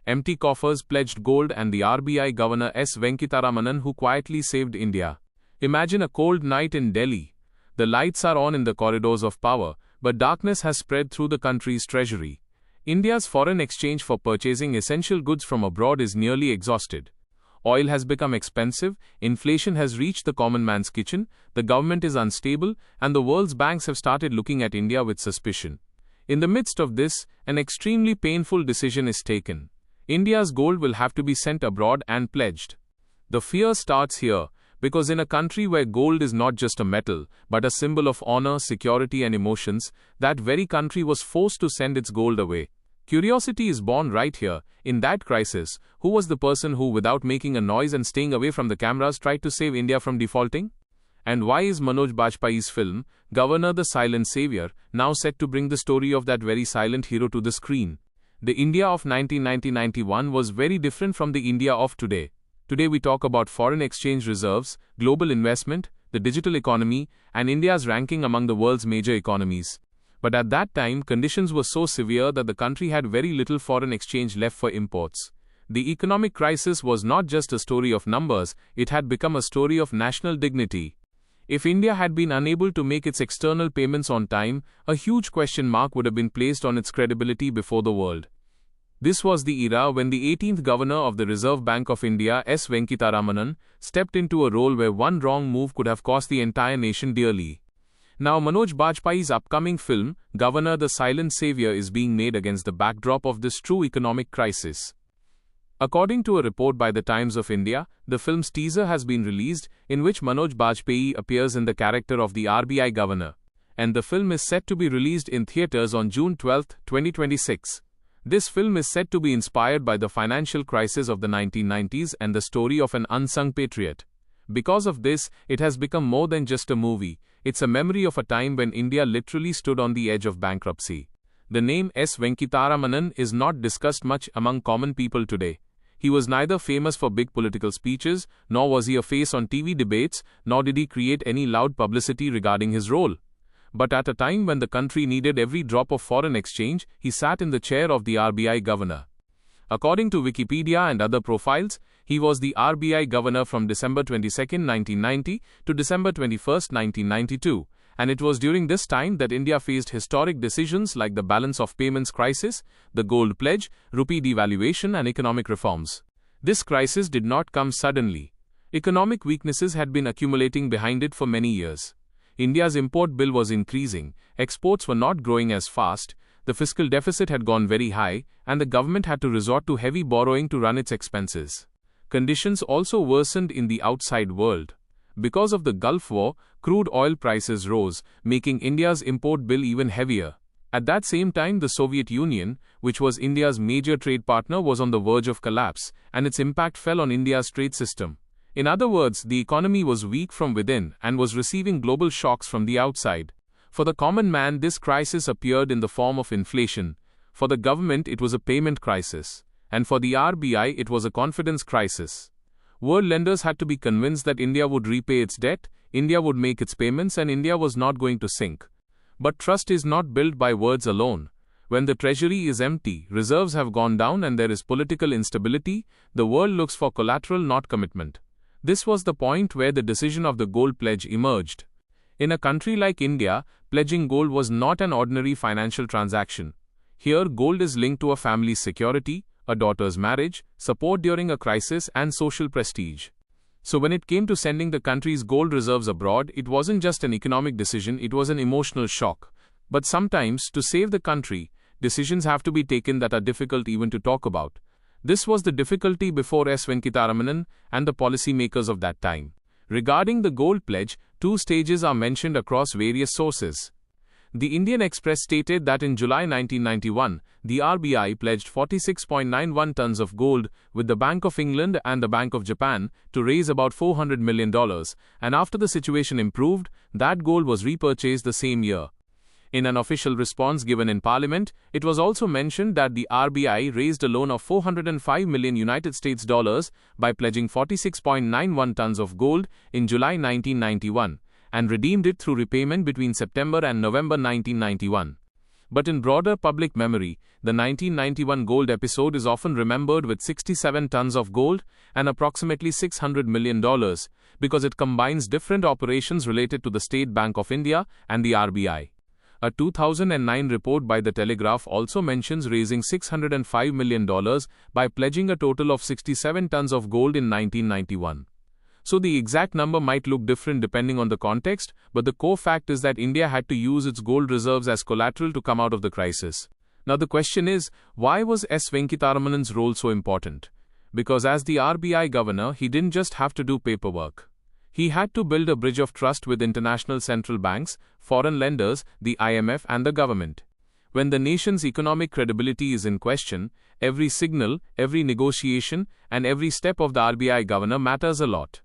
empty coffers pledged gold, and the RBI Governor S. Venkitaramanan who quietly saved India. Imagine a cold night in Delhi. The lights are on in the corridors of power, but darkness has spread through the country's treasury. India's foreign exchange for purchasing essential goods from abroad is nearly exhausted. Oil has become expensive, inflation has reached the common man's kitchen, the government is unstable, and the world's banks have started looking at India with suspicion. In the midst of this, an extremely painful decision is taken. India's gold will have to be sent abroad and pledged. The fear starts here, because in a country where gold is not just a metal, but a symbol of honor, security, and emotions, that very country was forced to send its gold away. Curiosity is born right here. In that crisis, who was the person who, without making a noise and staying away from the cameras, tried to save India from defaulting? And why is Manoj Bajpayee's film, Governor the Silent Saviour, now set to bring the story of that very silent hero to the screen? The India of 1990-91 was very different from the India of today. Today we talk about foreign exchange reserves, global investment, the digital economy, and India's ranking among the world's major economies. But at that time, conditions were so severe that the country had very little foreign exchange left for imports. The economic crisis was not just a story of numbers, it had become a story of national dignity. If India had been unable to make its external payments on time, a huge question mark would have been placed on its credibility before the world. This was the era when the 18th Governor of the Reserve Bank of India, S. Venkitaramanan, stepped into a role where one wrong move could have cost the entire nation dearly. Now Manoj Bajpayee's upcoming film, Governor the Silent Saviour, is being made against the backdrop of this true economic crisis. According to a report by the Times of India, the film's teaser has been released, in which Manoj Bajpayee appears in the character of the RBI Governor, and the film is set to be released in theatres on June 12, 2026. This film is said to be inspired by the financial crisis of the 1990s and the story of an unsung patriot. Because of this, it has become more than just a movie. It's a memory of a time when India literally stood on the edge of bankruptcy. The name S. Venkitaramanan is not discussed much among common people today. He was neither famous for big political speeches, nor was he a face on TV debates, nor did he create any loud publicity regarding his role. But at a time when the country needed every drop of foreign exchange, he sat in the chair of the RBI Governor. According to Wikipedia and other profiles, he was the RBI Governor from December 22, 1990 to December 21, 1992, and it was during this time that India faced historic decisions like the balance of payments crisis, the gold pledge, rupee devaluation, and economic reforms. This crisis did not come suddenly. Economic weaknesses had been accumulating behind it for many years. India's import bill was increasing, exports were not growing as fast, the fiscal deficit had gone very high, and the government had to resort to heavy borrowing to run its expenses. Conditions also worsened in the outside world. Because of the Gulf War, crude oil prices rose, making India's import bill even heavier. At that same time, the Soviet Union, which was India's major trade partner, was on the verge of collapse, and its impact fell on India's trade system. In other words, the economy was weak from within and was receiving global shocks from the outside. For the common man, this crisis appeared in the form of inflation. For the government, it was a payment crisis. And for the RBI, it was a confidence crisis. World lenders had to be convinced that India would repay its debt, India would make its payments, and India was not going to sink. But trust is not built by words alone. When the treasury is empty, reserves have gone down, and there is political instability, the world looks for collateral, not commitment. This was the point where the decision of the gold pledge emerged. In a country like India, pledging gold was not an ordinary financial transaction. Here, gold is linked to a family's security, a daughter's marriage, support during a crisis, and social prestige. So when it came to sending the country's gold reserves abroad, it wasn't just an economic decision, it was an emotional shock. But sometimes, to save the country, decisions have to be taken that are difficult even to talk about. This was the difficulty before S. Venkitaramanan and the policymakers of that time. Regarding the gold pledge, two stages are mentioned across various sources. The Indian Express stated that in July 1991, the RBI pledged 46.91 tons of gold with the Bank of England and the Bank of Japan to raise about $400 million, and after the situation improved, that gold was repurchased the same year. In an official response given in Parliament, it was also mentioned that the RBI raised a loan of $405 million United States dollars by pledging 46.91 tons of gold in July 1991 and redeemed it through repayment between September and November 1991. But in broader public memory, the 1991 gold episode is often remembered with 67 tons of gold and approximately $600 million because it combines different operations related to the State Bank of India and the RBI. A 2009 report by The Telegraph also mentions raising $605 million by pledging a total of 67 tons of gold in 1991. So the exact number might look different depending on the context, but the core fact is that India had to use its gold reserves as collateral to come out of the crisis. Now the question is, why was S. Venkitaramanan's role so important? Because as the RBI governor, he didn't just have to do paperwork. He had to build a bridge of trust with international central banks, foreign lenders, the IMF and the government. When the nation's economic credibility is in question, every signal, every negotiation, and every step of the RBI governor matters a lot.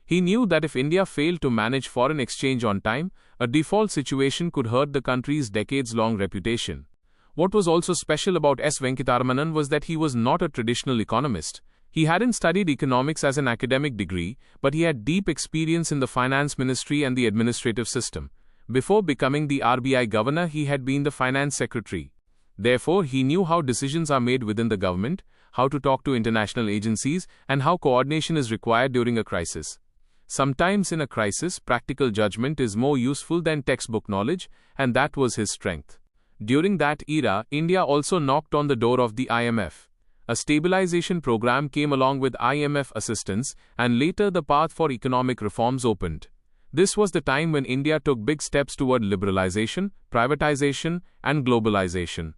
He knew that if India failed to manage foreign exchange on time, a default situation could hurt the country's decades-long reputation. What was also special about S. Venkitaramanan was that he was not a traditional economist. He hadn't studied economics as an academic degree, but he had deep experience in the finance ministry and the administrative system. Before becoming the RBI governor, he had been the finance secretary. Therefore, he knew how decisions are made within the government, how to talk to international agencies, and how coordination is required during a crisis. Sometimes in a crisis, practical judgment is more useful than textbook knowledge, and that was his strength. During that era, India also knocked on the door of the IMF. A stabilization program came along with IMF assistance, and later the path for economic reforms opened. This was the time when India took big steps toward liberalization, privatization, and globalization.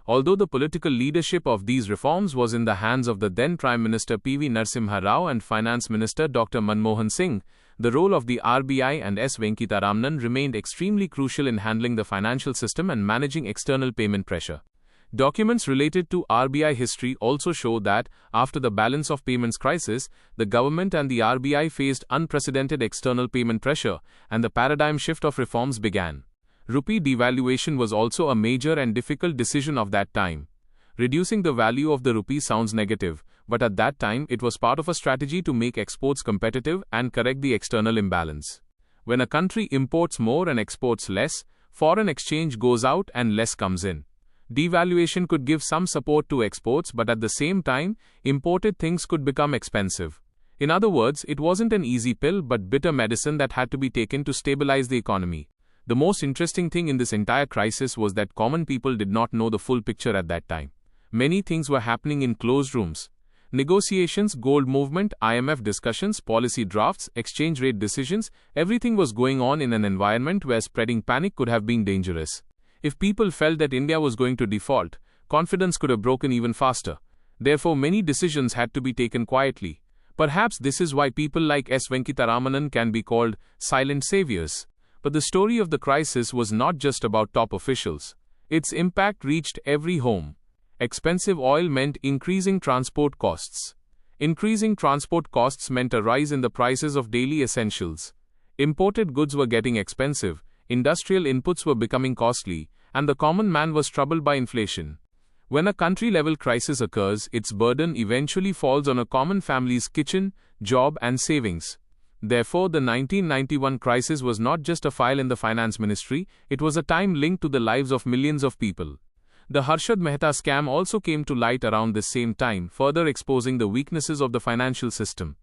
Although the political leadership of these reforms was in the hands of the then Prime Minister P.V. Narasimha Rao and Finance Minister Dr. Manmohan Singh, the role of the RBI and S. Venkitaramanan remained extremely crucial in handling the financial system and managing external payment pressure. Documents related to RBI history also show that, after the balance of payments crisis, the government and the RBI faced unprecedented external payment pressure, and the paradigm shift of reforms began. Rupee devaluation was also a major and difficult decision of that time. Reducing the value of the rupee sounds negative, but at that time it was part of a strategy to make exports competitive and correct the external imbalance. When a country imports more and exports less, foreign exchange goes out and less comes in. Devaluation could give some support to exports, but at the same time, imported things could become expensive. In other words, it wasn't an easy pill but bitter medicine that had to be taken to stabilize the economy. The most interesting thing in this entire crisis was that common people did not know the full picture at that time. Many things were happening in closed rooms. Negotiations, gold movement, IMF discussions, policy drafts, exchange rate decisions, everything was going on in an environment where spreading panic could have been dangerous. If people felt that India was going to default, confidence could have broken even faster. Therefore, many decisions had to be taken quietly. Perhaps this is why people like S. Venkitaramanan can be called silent saviors. But the story of the crisis was not just about top officials. Its impact reached every home. Expensive oil meant increasing transport costs. Increasing transport costs meant a rise in the prices of daily essentials. Imported goods were getting expensive, industrial inputs were becoming costly, and the common man was troubled by inflation. When a country-level crisis occurs, its burden eventually falls on a common family's kitchen, job, and savings. Therefore, the 1991 crisis was not just a file in the finance ministry, it was a time linked to the lives of millions of people. The Harshad Mehta scam also came to light around this same time, further exposing the weaknesses of the financial system.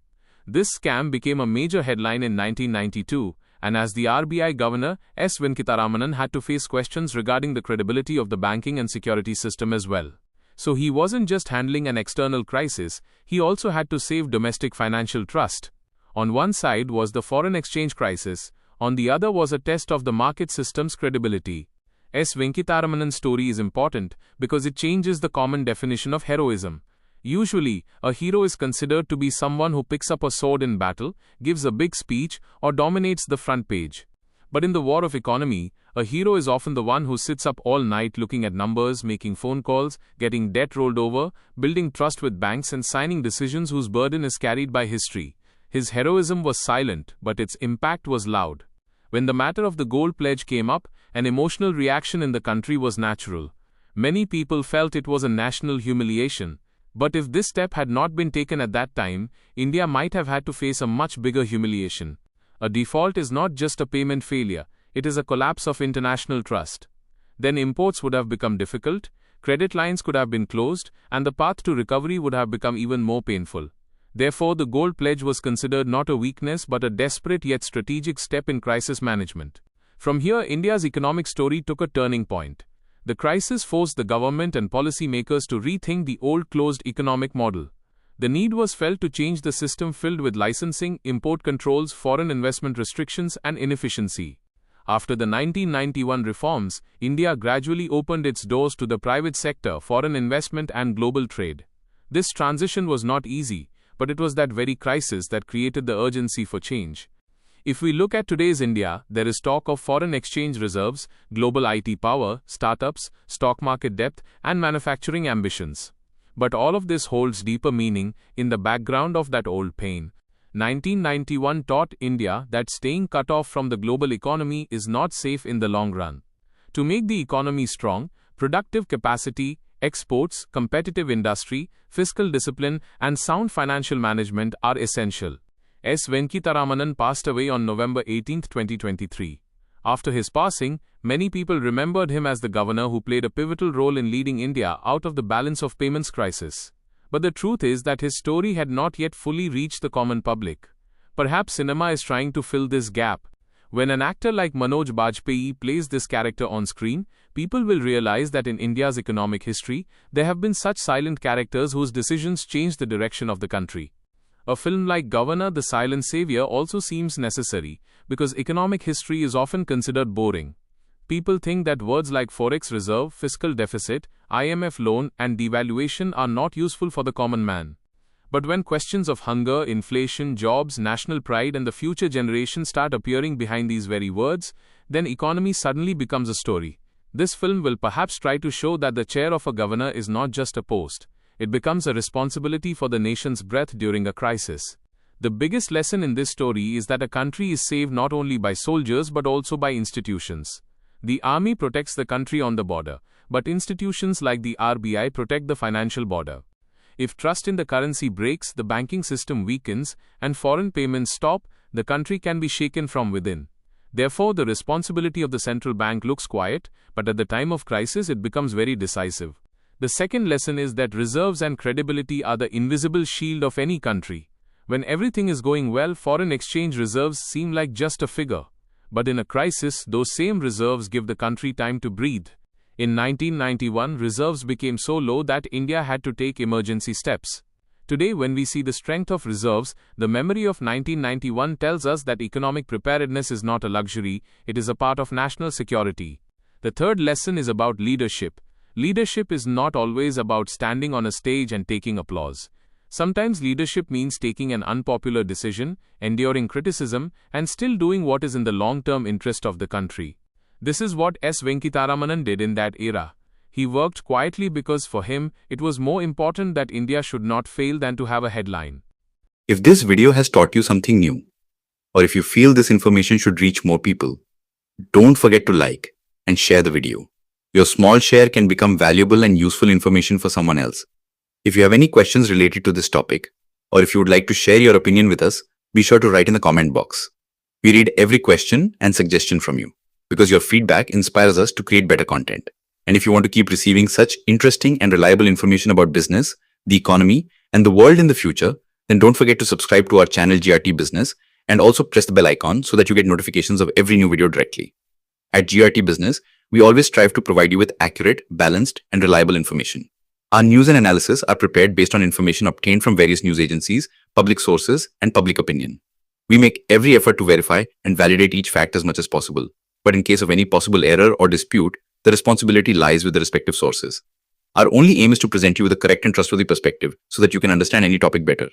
This scam became a major headline in 1992, and as the RBI Governor, S. Venkitaramanan had to face questions regarding the credibility of the banking and security system as well. So he wasn't just handling an external crisis, he also had to save domestic financial trust. On one side was the foreign exchange crisis, on the other was a test of the market system's credibility. S. Venkitaramanan's story is important because it changes the common definition of heroism. Usually, a hero is considered to be someone who picks up a sword in battle, gives a big speech, or dominates the front page. But in the war of economy, a hero is often the one who sits up all night looking at numbers, making phone calls, getting debt rolled over, building trust with banks, and signing decisions whose burden is carried by history. His heroism was silent, but its impact was loud. When the matter of the gold pledge came up, an emotional reaction in the country was natural. Many people felt it was a national humiliation. But if this step had not been taken at that time, India might have had to face a much bigger humiliation. A default is not just a payment failure, it is a collapse of international trust. then imports would have become difficult, credit lines could have been closed, and the path to recovery would have become even more painful. Therefore, the gold pledge was considered not a weakness but a desperate yet strategic step in crisis management. From here, India's economic story took a turning point. The crisis forced the government and policymakers to rethink the old closed economic model. The need was felt to change the system filled with licensing, import controls, foreign investment restrictions, and inefficiency. After the 1991 reforms, India gradually opened its doors to the private sector, foreign investment, and global trade. This transition was not easy, but it was that very crisis that created the urgency for change. If we look at today's India, there is talk of foreign exchange reserves, global IT power, startups, stock market depth, and manufacturing ambitions. But all of this holds deeper meaning in the background of that old pain. 1991 taught India that staying cut off from the global economy is not safe in the long run. To make the economy strong, productive capacity, exports, competitive industry, fiscal discipline, and sound financial management are essential. S. Venkitaramanan passed away on November 18, 2023. After his passing, many people remembered him as the governor who played a pivotal role in leading India out of the balance of payments crisis. But the truth is that his story had not yet fully reached the common public. Perhaps cinema is trying to fill this gap. When an actor like Manoj Bajpayee plays this character on screen, people will realize that in India's economic history, there have been such silent characters whose decisions changed the direction of the country. A film like Governor, the Silent Saviour also seems necessary, because economic history is often considered boring. People think that words like forex reserve, fiscal deficit, IMF loan, and devaluation are not useful for the common man. But when questions of hunger, inflation, jobs, national pride, and the future generation start appearing behind these very words, then economy suddenly becomes a story. This film will perhaps try to show that the chair of a governor is not just a post. It becomes a responsibility for the nation's breath during a crisis. The biggest lesson in this story is that a country is saved not only by soldiers but also by institutions. The army protects the country on the border, but institutions like the RBI protect the financial border. If trust in the currency breaks, the banking system weakens, and foreign payments stop, the country can be shaken from within. Therefore, the responsibility of the central bank looks quiet, but at the time of crisis it becomes very decisive. The second lesson is that reserves and credibility are the invisible shield of any country. When everything is going well, foreign exchange reserves seem like just a figure. But in a crisis, those same reserves give the country time to breathe. In 1991, reserves became so low that India had to take emergency steps. Today, when we see the strength of reserves, the memory of 1991 tells us that economic preparedness is not a luxury, it is a part of national security. The third lesson is about leadership. Leadership is not always about standing on a stage and taking applause. Sometimes leadership means taking an unpopular decision, enduring criticism, and still doing what is in the long-term interest of the country. This is what S. Venkitaramanan did in that era. He worked quietly because for him, it was more important that India should not fail than to have a headline. If this video has taught you something new, or if you feel this information should reach more people, don't forget to like and share the video. Your small share can become valuable and useful information for someone else. If you have any questions related to this topic, or if you would like to share your opinion with us, be sure to write in the comment box. We read every question and suggestion from you, because your feedback inspires us to create better content. And if you want to keep receiving such interesting and reliable information about business, the economy, and the world in the future, then don't forget to subscribe to our channel GRT Business and also press the bell icon so that you get notifications of every new video directly. At GRT Business, we always strive to provide you with accurate, balanced, and reliable information. Our news and analysis are prepared based on information obtained from various news agencies, public sources, and public opinion. We make every effort to verify and validate each fact as much as possible. But in case of any possible error or dispute, the responsibility lies with the respective sources. Our only aim is to present you with a correct and trustworthy perspective so that you can understand any topic better.